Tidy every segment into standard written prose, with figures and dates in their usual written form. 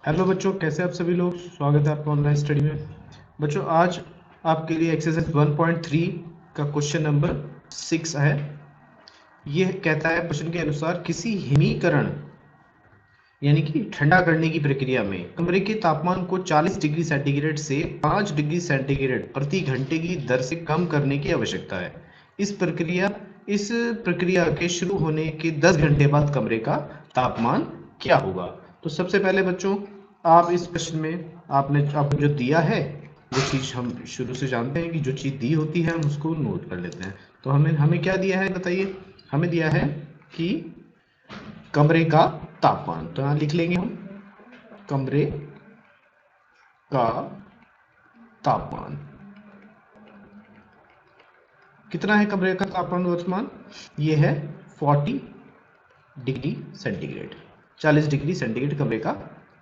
Hello बच्चों, कैसे आप सभी लोग। स्वागत है आपका ऑनलाइन स्टडी में। बच्चों आज आपके लिए एक्सरसाइज 1.3 का क्वेश्चन नंबर 6 है। यह कहता है प्रश्न के अनुसार किसी हिमीकरण यानी कि ठंडा करने की प्रक्रिया में कमरे के तापमान को 40 डिग्री सेंटीग्रेड से 5 डिग्री सेंटीग्रेड प्रति घंटे की दर से कम करने की आवश्यकता है। इस प्रक्रिया के शुरू होने के 10 घंटे बाद कमरे का तापमान क्या होगा। तो सबसे पहले बच्चों, आप इस प्रश्न में आपको जो दिया है वो चीज हम शुरू से जानते हैं कि जो चीज दी होती है हम उसको नोट कर लेते हैं। तो हमें क्या दिया है बताइए। हमें दिया है कि कमरे का तापमान, तो यहां लिख लेंगे हम कमरे का तापमान। कितना है कमरे का तापमान वर्तमान? ये है 40 डिग्री सेंटीग्रेड। 40 डिग्री सेंटीग्रेड कमरे का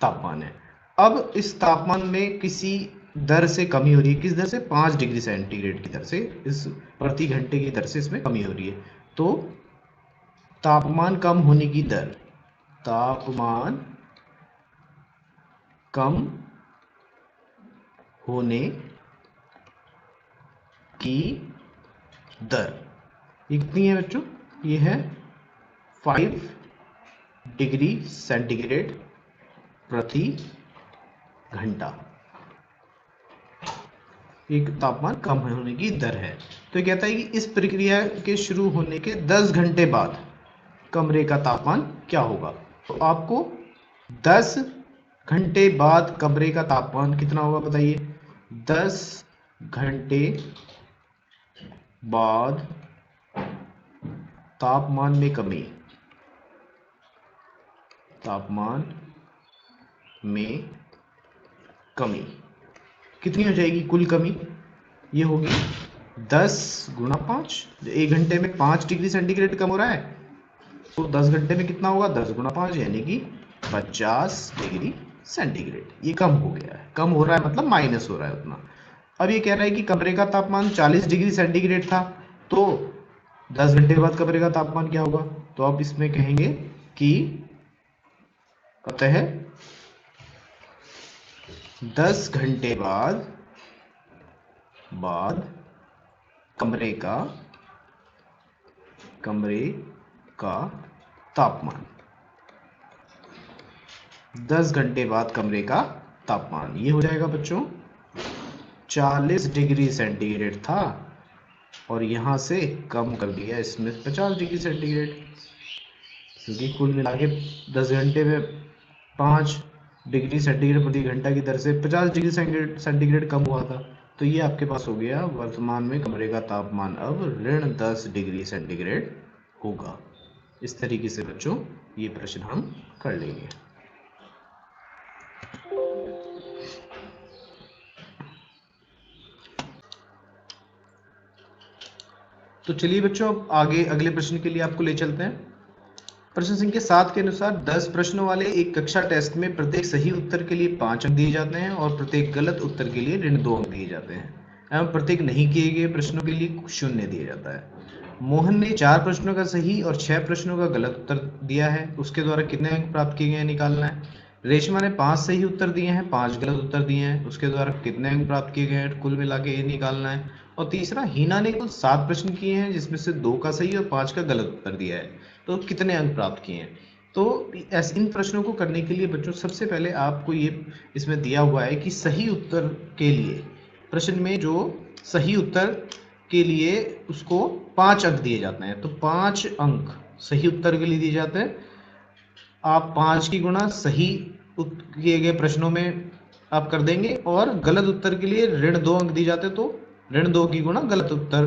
तापमान है। अब इस तापमान में किसी दर से कमी हो रही है। किस दर से? 5 डिग्री सेंटीग्रेड की दर से, इस प्रति घंटे की दर से इसमें कमी हो रही है। तो तापमान कम होने की दर, तापमान कम होने की दर ये कितनी है बच्चों? ये है 5 डिग्री सेंटीग्रेड प्रति घंटा। एक तापमान कम होने की दर है। तो ये कहता है कि इस प्रक्रिया के शुरू होने के 10 घंटे बाद कमरे का तापमान क्या होगा। तो आपको 10 घंटे बाद कमरे का तापमान कितना होगा बताइए। 10 घंटे बाद तापमान में कमी, तापमान में कमी कितनी हो जाएगी? कुल कमी ये होगी 10 गुणा 5। 1 घंटे में 5 डिग्री सेंटीग्रेड कम हो रहा है, तो 10 घंटे में कितना होगा? 10 गुणा 5 यानी कि 50 डिग्री सेंटीग्रेड। ये कम हो गया है। कम हो रहा है मतलब माइनस हो रहा है उतना। अब ये कह रहा है कि कमरे का तापमान 40 डिग्री सेंटीग्रेड था, तो 10 घंटे बाद कमरे का तापमान क्या होगा? तो आप इसमें कहेंगे कि अतः 10 घंटे बाद कमरे का तापमान, 10 घंटे बाद कमरे का तापमान ये हो जाएगा बच्चों 40 डिग्री सेंटीग्रेड था और यहां से कम कर दिया इसमें 50 डिग्री सेंटीग्रेड, क्योंकि कुल मिला के 10 घंटे में 5 डिग्री सेंटीग्रेड प्रति घंटा की दर से 50 डिग्री सेंटीग्रेड कम हुआ था। तो ये आपके पास हो गया वर्तमान में कमरे का तापमान अब -10 डिग्री सेंटीग्रेड होगा। इस तरीके से बच्चों ये प्रश्न हम कर लेंगे। तो चलिए बच्चों अब आगे अगले प्रश्न के लिए आपको ले चलते हैं। प्रश्न संख्या 7 के अनुसार 10 प्रश्नों वाले एक कक्षा टेस्ट में प्रत्येक सही उत्तर के लिए 5 अंक दिए जाते हैं और प्रत्येक गलत उत्तर के लिए ऋण 2 अंक दिए जाते हैं एवं प्रत्येक नहीं किए गए प्रश्नों के लिए 0 दिया जाता है। मोहन ने 4 प्रश्नों का सही और 6 प्रश्नों का गलत उत्तर दिया है, उसके द्वारा कितने अंक प्राप्त किए गए निकालना है। रेशमा ने 5 सही उत्तर दिए हैं, 5 गलत उत्तर दिए हैं, उसके द्वारा कितने अंक प्राप्त किए गए हैं, कुल मिला के ये निकालना है। और तीसरा, हीना ने कुल 7 प्रश्न किए हैं जिसमें से 2 का सही और 5 का गलत उत्तर दिया है, तो कितने अंक प्राप्त किए हैं। तो ऐसे इन प्रश्नों को करने के लिए बच्चों सबसे पहले आपको ये इसमें दिया हुआ है कि सही उत्तर के लिए, प्रश्न में जो सही उत्तर के लिए उसको 5 अंक दिए जाते हैं, तो 5 अंक सही उत्तर के लिए दिए जाते हैं। आप 5 की गुणा सही किए गए प्रश्नों में आप कर देंगे और गलत उत्तर के लिए ऋण 2 अंक दिए जाते हैं, तो ऋण 2 की गुणा गलत उत्तर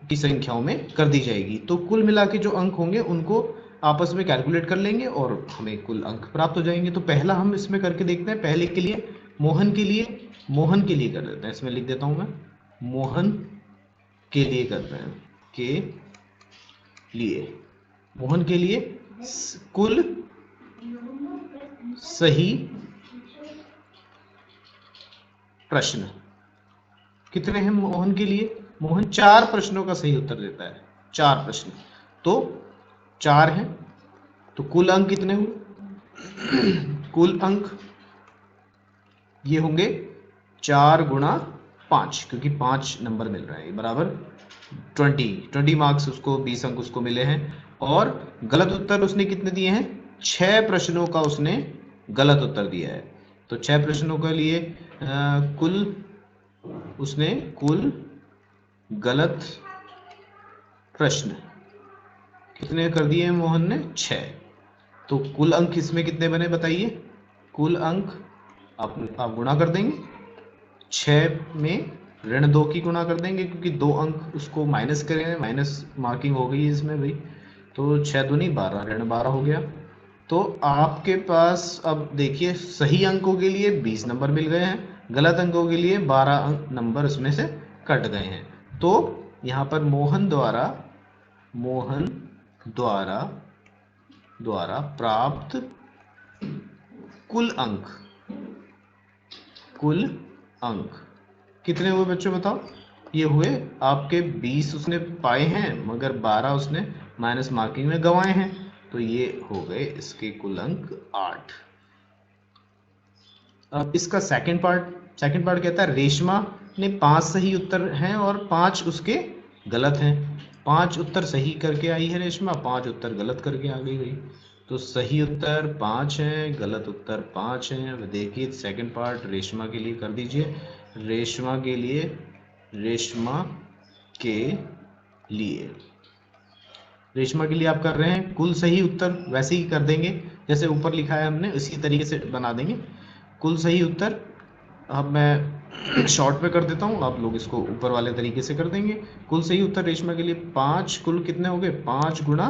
की संख्याओं में कर दी जाएगी। तो कुल मिला के जो अंक होंगे उनको आपस में कैलकुलेट कर लेंगे और हमें कुल अंक प्राप्त हो जाएंगे। तो पहला हम इसमें करके देखते हैं। पहले के लिए मोहन के लिए कर देते हैं। इसमें लिख देता हूं मैं, मोहन के लिए करते हैं, के लिए मोहन के लिए कुल सही प्रश्न कितने हैं मोहन के लिए? मोहन 4 प्रश्नों का सही उत्तर देता है। 4 प्रश्न, तो 4 हैं, तो कुल अंक कितने हुए? कुल अंक ये होंगे 4 गुणा 5, क्योंकि 5 नंबर मिल रहे हैं, बराबर 20 मार्क्स उसको, 20 अंक उसको मिले हैं। और गलत उत्तर उसने कितने दिए हैं? 6 प्रश्नों का उसने गलत उत्तर दिया है। तो 6 प्रश्नों के लिए उसने कुल गलत प्रश्न कितने कर दिए हैं मोहन ने? 6। तो कुल अंक इसमें कितने बने बताइए? कुल अंक आप गुणा कर देंगे, 6 में ऋण 2 की गुणा कर देंगे, क्योंकि 2 अंक उसको माइनस करेंगे, माइनस मार्किंग हो गई है इसमें भाई। तो 6 दूनी 12, ऋण 12 हो गया। तो आपके पास अब देखिए सही अंकों के लिए 20 नंबर मिल गए हैं, गलत अंकों के लिए 12 नंबर उसमें से कट गए हैं। तो यहाँ पर मोहन द्वारा प्राप्त कुल अंक कितने हुए बच्चों बताओ? ये हुए आपके 20 उसने पाए हैं, मगर 12 उसने माइनस मार्किंग में गंवाए हैं। तो ये हो गए इसके कुल अंक 8। अब इसका सेकंड पार्ट कहता है रेशमा ने 5 सही उत्तर हैं और 5 उसके गलत हैं। 5 उत्तर सही करके आई है रेशमा, 5 उत्तर गलत करके आ गई भाई। तो सही उत्तर 5 है, गलत उत्तर 5 है। अब देखिए सेकंड पार्ट रेशमा के लिए कर दीजिए। रेशमा के लिए आप कर रहे हैं कुल सही उत्तर वैसे ही कर देंगे जैसे ऊपर लिखा है हमने, इसी तरीके से बना देंगे कुल सही उत्तर। अब मैं शॉर्ट में कर देता हूँ, आप लोग इसको ऊपर वाले तरीके से कर देंगे। कुल सही उत्तर रेशमा के लिए 5, कुल कितने हो गए? 5 गुणा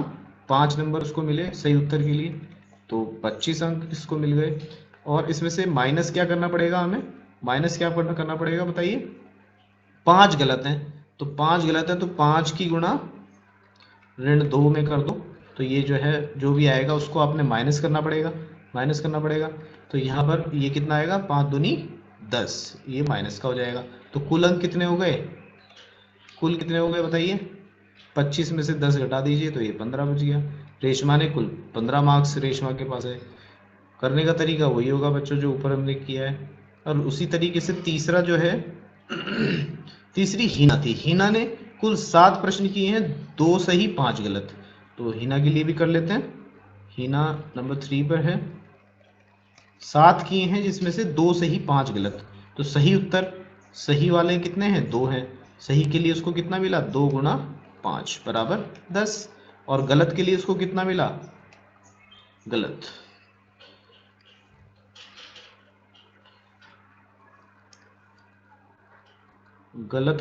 5 नंबर उसको मिले सही उत्तर के लिए, तो 25 अंक इसको मिल गए। और इसमें से माइनस क्या करना पड़ेगा हमें? माइनस क्या करना पड़ेगा बताइए? 5 गलत हैं, तो 5 गलत है तो 5 की गुणा ऋण 2 में कर दो। तो ये जो है जो भी आएगा उसको आपने माइनस करना पड़ेगा। तो यहाँ पर ये कितना आएगा? 5 दूनी 10, ये माइनस का हो जाएगा। तो कुल अंक कितने हो गए? बताइए? 25 में से 10 घटा दीजिए तो ये 15 बच गया। रेशमा ने कुल 15 मार्क्स रेशमा के पास है। करने का तरीका वही होगा बच्चों जो ऊपर हमने किया है। और उसी तरीके से तीसरा जो है तीसरी हीना थी। हीना ने कुल 7 प्रश्न किए हैं, 2 सही 5 गलत। तो हीना के लिए भी कर लेते हैं। हीना नंबर 3 पर है, 7 किए हैं जिसमें से 2 सही 5 गलत। तो सही उत्तर सही वाले कितने हैं? 2 हैं। सही के लिए उसको कितना मिला? 2 गुणा 5 बराबर 10। और गलत के लिए उसको कितना मिला? गलत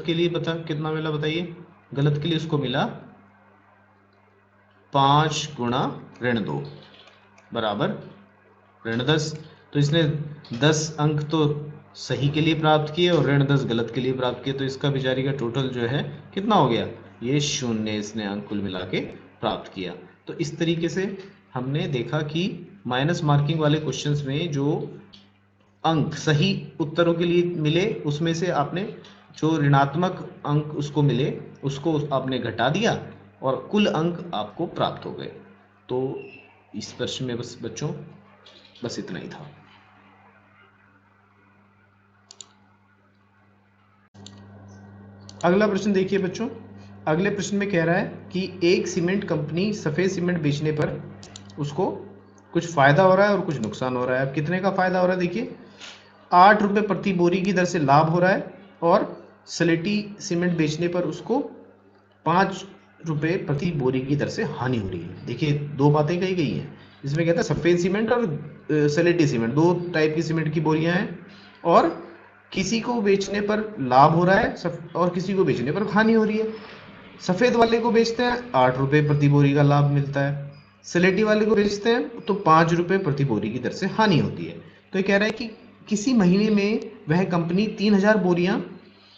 के लिए कितना मिला बताइए? गलत के लिए उसको मिला 5 गुणा ऋण 2 बराबर ऋण 10। तो इसने 10 अंक तो सही के लिए प्राप्त किए और ऋण 10 गलत के लिए प्राप्त किए। तो इसका बेचारी का टोटल जो है कितना हो गया? ये 0 इसने अंक कुल मिला के प्राप्त किया। तो इस तरीके से हमने देखा कि माइनस मार्किंग वाले क्वेश्चंस में जो अंक सही उत्तरों के लिए मिले उसमें से आपने जो ऋणात्मक अंक उसको मिले उसको आपने घटा दिया और कुल अंक आपको प्राप्त हो गए। तो इस प्रश्न में बस बच्चों बस इतना ही था। अगला प्रश्न देखिए बच्चों। अगले प्रश्न में कह रहा है कि एक सीमेंट कंपनी सफेद सीमेंट बेचने पर उसको कुछ फायदा हो रहा है और कुछ नुकसान हो रहा है। अब कितने का फायदा हो रहा है देखिए, 8 रुपये प्रति बोरी की दर से लाभ हो रहा है और स्लेटी सीमेंट बेचने पर उसको 5 रुपये प्रति बोरी की दर से हानि हो रही है। देखिए दो बातें कही गई हैं इसमें, कहता है सफ़ेद सीमेंट और स्लेटी सीमेंट, 2 टाइप की सीमेंट की बोरियां हैं और किसी को बेचने पर लाभ हो रहा है और किसी को बेचने पर हानि हो रही है। सफ़ेद वाले को बेचते हैं 8 रुपये प्रति बोरी का लाभ मिलता है, स्लेटी वाले को बेचते हैं तो 5 रुपये प्रति बोरी की दर से हानि होती है। तो ये कह रहा है कि किसी महीने में वह कंपनी 3000 बोरियां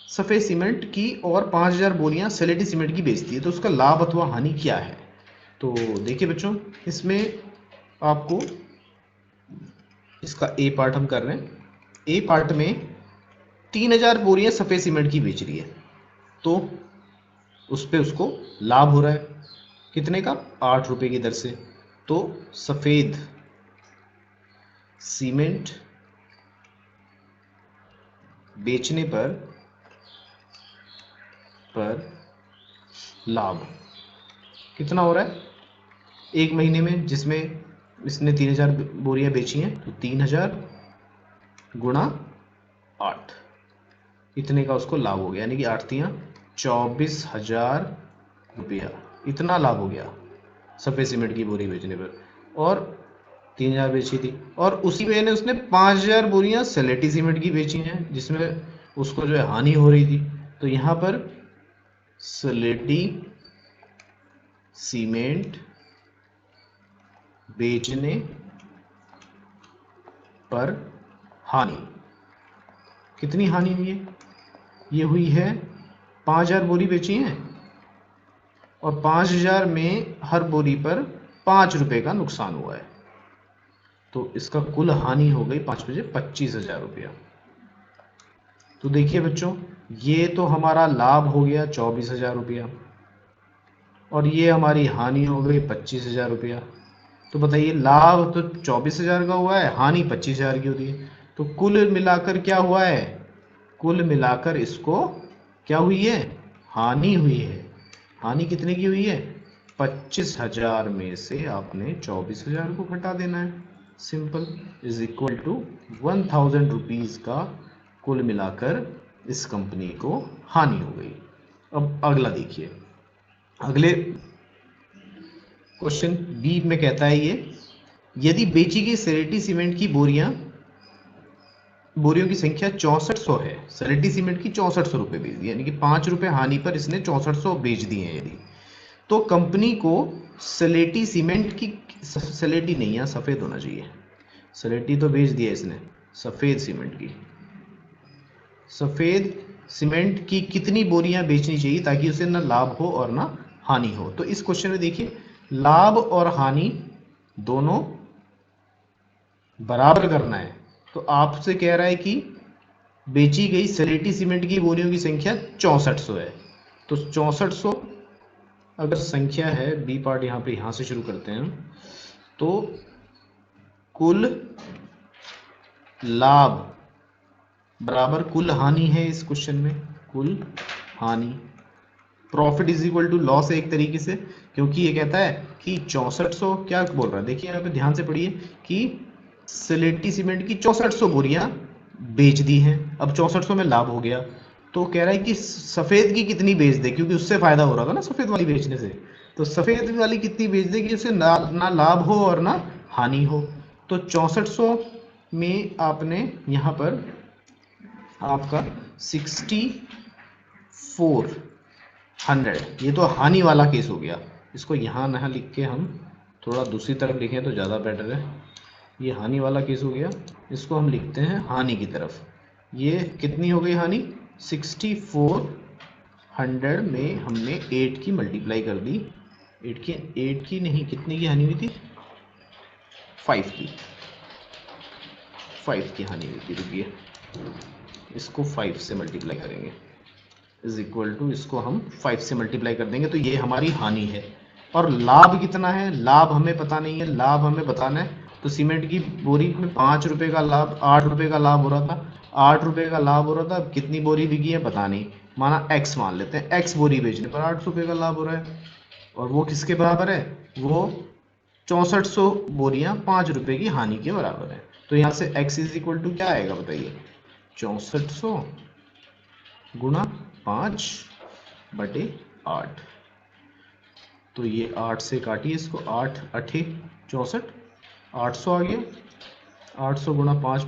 सफ़ेद सीमेंट की और 5000 बोरियां स्लेटी सीमेंट की बेचती है, तो उसका लाभ अथवा हानि क्या है? तो देखिए बच्चों इसमें आपको इसका ए पार्ट हम कर रहे हैं। ए पार्ट में 3000 बोरियां सफ़ेद सीमेंट की बेच रही है तो उस पर उसको लाभ हो रहा है कितने का? 8 रुपये की दर से। तो सफ़ेद सीमेंट बेचने पर लाभ कितना हो रहा है एक महीने में, जिसमें इसने 3000 बोरियां बेची हैं, तो 3000 गुणा 8, इतने का उसको लाभ हो गया, यानी कि 8×3 = 24,000 रुपया, इतना लाभ हो गया सफेद सीमेंट की बोरी बेचने पर। और 3000 बेची थी, और उसी महीने उसने 5000 बोरियां सलेटी सीमेंट की बेची हैं, जिसमें उसको जो है हानि हो रही थी। तो यहां पर सलेटी सीमेंट बेचने पर हानि, कितनी हानि हुई है, ये हुई है 5000 बोरी बेची हैं, और 5000 में हर बोरी पर 5 रुपए का नुकसान हुआ है, तो इसका कुल हानि हो गई 5 बजे 25,000 रुपया। तो देखिए बच्चों, ये तो हमारा लाभ हो गया 24,000 रुपया, और ये हमारी हानि हो गई 25,000 रुपया। तो बताइए, लाभ तो 24,000 का हुआ है, हानि 25,000 की होती है, तो कुल मिलाकर क्या हुआ है, कुल मिलाकर इसको क्या हुई है, हानि हुई है। हानि कितने की हुई है, 25,000 में से आपने 24,000 को घटा देना है, simple, is equal to 1000 rupees का कुल मिलाकर इस कंपनी को हानि हो गई। अब अगला देखिए, अगले क्वेश्चन बी में कहता है ये, यदि बेची गई सलेटी सीमेंट की बोरियों की संख्या 6400 है, सलेटी सीमेंट की 6400 रुपए बेच दी, यानी कि 5 रुपए हानि पर इसने 6400 बेच दिए हैं यदि, तो कंपनी को सलेटी सीमेंट की, सलेटी नहीं, यहाँ सफेद होना चाहिए, सलेटी तो बेच दिया इसने, सफेद सीमेंट की कितनी बोरियां बेचनी चाहिए ताकि उसे ना लाभ हो और ना हानि हो। तो इस क्वेश्चन में देखिए, लाभ और हानि दोनों बराबर करना है, तो आपसे कह रहा है कि बेची गई सलेटी सीमेंट की बोरियों की संख्या 6400 है, तो 6400 अगर संख्या है, बी पार्ट यहां से शुरू करते हैं हम, तो कुल लाभ बराबर कुल हानि है इस क्वेश्चन में, कुल हानि, profit is equal to loss है एक तरीके से, क्योंकि ये कहता है कि 6400 क्या बोल रहा है, देखिए यहाँ पे ध्यान से पढ़िए कि सलेटी सीमेंट की 6400 बोरियां बेच दी हैं, अब 6400 में लाभ हो गया, तो कह रहा है कि सफेद की कितनी बेच दे, क्योंकि उससे फायदा हो रहा था ना सफेद वाली बेचने से, तो सफेद वाली कितनी बेच दे कि उसे ना लाभ हो और ना हानि हो। तो 6400 में आपने यहाँ पर आपका 6400, ये तो हानि वाला केस हो गया, इसको यहाँ ना लिख के हम थोड़ा दूसरी तरफ लिखें तो ज़्यादा बेटर है, ये हानि वाला केस हो गया, इसको हम लिखते हैं हानि की तरफ। ये कितनी हो गई हानि, 6400 में हमने 8 की मल्टीप्लाई कर दी, 8 की नहीं, कितनी की हानि हुई थी, 5 की हानि हुई थी, रुकिए इसको 5 से मल्टीप्लाई करेंगे, इज इक्वल टू, इसको हम 5 से मल्टीप्लाई कर देंगे, तो ये हमारी हानि है। और लाभ कितना है, लाभ हमें पता नहीं है, लाभ हमें बताना है, तो सीमेंट की बोरी में 5 रुपए का लाभ, 8 रुपए का लाभ हो रहा था, 8 रुपए का लाभ हो रहा था, अब कितनी बोरी बिकी है पता नहीं, माना x मान लेते हैं, x बोरी बेचने पर 8 रुपए का लाभ हो रहा है, और वो किसके बराबर है, वो 6400 बोरियां 5 रुपए की हानि के बराबर है। तो यहाँ से x इज इक्वल टू क्या आएगा बताइए, 6400 गुणा 5/8, तो ये 8 से काटिए इसको, 8 अठे 64, 800 आ गया, 800 गुणा 5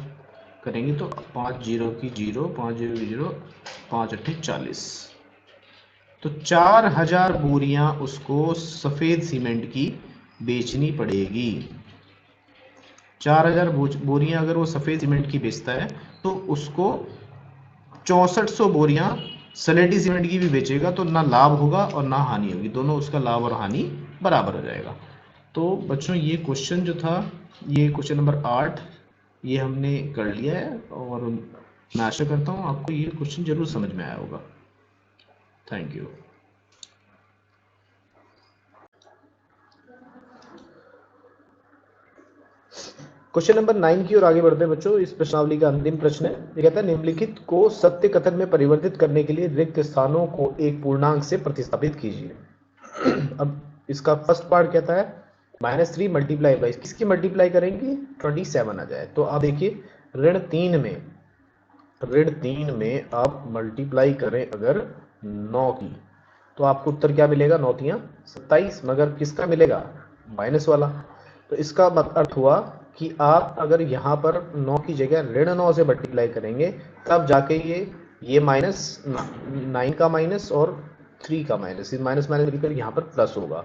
करेंगे तो 5 0 की 0, 5 0 की 0, 5 अठे 40, तो 4000 बोरियां उसको सफेद सीमेंट की बेचनी पड़ेगी। 4000 बोरियां अगर वो सफेद सीमेंट की बेचता है, तो उसको 6400 बोरियां सलेटी सीमेंट की भी बेचेगा, तो ना लाभ होगा और ना हानि होगी, दोनों उसका लाभ और हानि बराबर हो जाएगा। तो बच्चों, ये क्वेश्चन जो था, ये क्वेश्चन नंबर 8 ये हमने कर लिया है, और मैं आशा करता हूँ आपको ये क्वेश्चन जरूर समझ में आया होगा। Thank you. क्वेश्चन नंबर 9 की ओर आगे बढ़ते हैं बच्चों। इस प्रश्नावली का अंतिम प्रश्न है। ये कहता है निम्नलिखित को सत्य कथन में परिवर्तित करने के लिए रिक्त स्थानों को एक पूर्णांक से प्रतिस्थापित कीजिए। अब इसका फर्स्ट पार्ट कहता है -3 मल्टीप्लाई बाई, किसकी मल्टीप्लाई करेंगे 27 आ जाए। तो आप देखिए ऋण 3 में आप मल्टीप्लाई करें अगर 9 की, तो आपको उत्तर क्या मिलेगा, 9 तियां 27, मगर किसका मिलेगा, माइनस वाला। तो इसका अर्थ हुआ कि आप अगर यहाँ पर 9 की जगह ऋण 9 से मल्टीप्लाई करेंगे तब जाके ये -9 का माइनस और 3 का माइनस, माइनस माइनस मिलकर यहाँ पर प्लस होगा,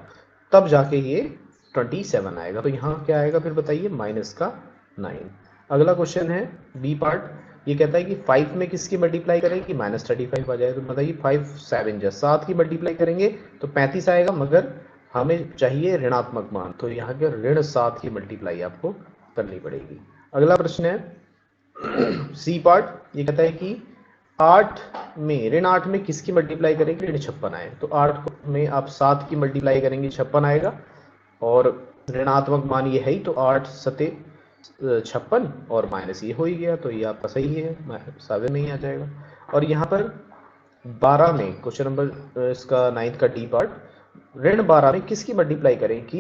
तब जाके ये 27 आएगा। तो यहाँ क्या आएगा फिर बताइए, -9। अगला क्वेश्चन है बी पार्ट। ये कहता है कि 5 में किसकी मल्टीप्लाई करें कि -35 आ जाए। तो बताइए 5 7 जा 7 की मल्टीप्लाई करेंगे तो 35 आएगा, मगर हमें चाहिए ऋणात्मक मान, तो यहाँ के ऋण 7 की मल्टीप्लाई आपको करनी पड़ेगी। अगला प्रश्न है सी पार्ट। ये कहता है कि 8 में ऋण 8 में किसकी मल्टीप्लाई करेंगे, ऋण 56 आए। तो 8 में आप 7 की मल्टीप्लाई करेंगे 56 आएगा, और ऋणात्मक मान ये है ही, तो 8 सते 56 और माइनस ये हो ही गया, तो ये आपका सही है, 7 में ही आ जाएगा। और यहाँ पर 12 में क्वेश्चन नंबर इसका 9th का डी पार्ट, ऋण 12 में किसकी मल्टीप्लाई करें कि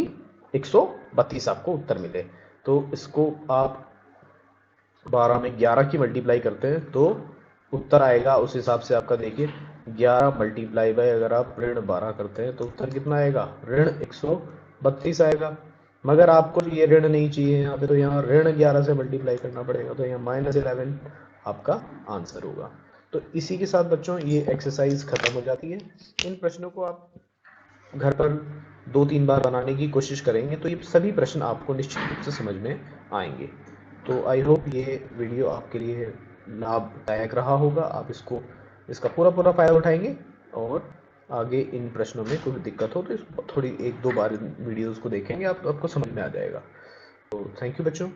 132 आपको उत्तर मिले। तो इसको आप 12 में 11 की मल्टीप्लाई करते हैं तो उत्तर आएगा उस हिसाब से आपका, देखिए 11 मल्टीप्लाई बाय अगर आप ऋण 12 करते हैं तो उत्तर कितना आएगा, ऋण 132 आएगा। मगर आपको ये ऋण नहीं चाहिए यहाँ पे, तो यहाँ ऋण 11 से मल्टीप्लाई करना पड़ेगा, तो यहाँ -11 आपका आंसर होगा। तो इसी के साथ बच्चों ये एक्सरसाइज खत्म हो जाती है। इन प्रश्नों को आप घर पर 2-3 बार बनाने की कोशिश करेंगे तो ये सभी प्रश्न आपको निश्चित रूप से समझ में आएंगे। तो आई होप ये वीडियो आपके लिए लाभदायक रहा होगा। आप इसका पूरा फायदा उठाएंगे, और आगे इन प्रश्नों में कोई दिक्कत हो तो थोड़ी 1-2 बार वीडियोस को देखेंगे, आपको समझ में आ जाएगा। तो थैंक यू बच्चों।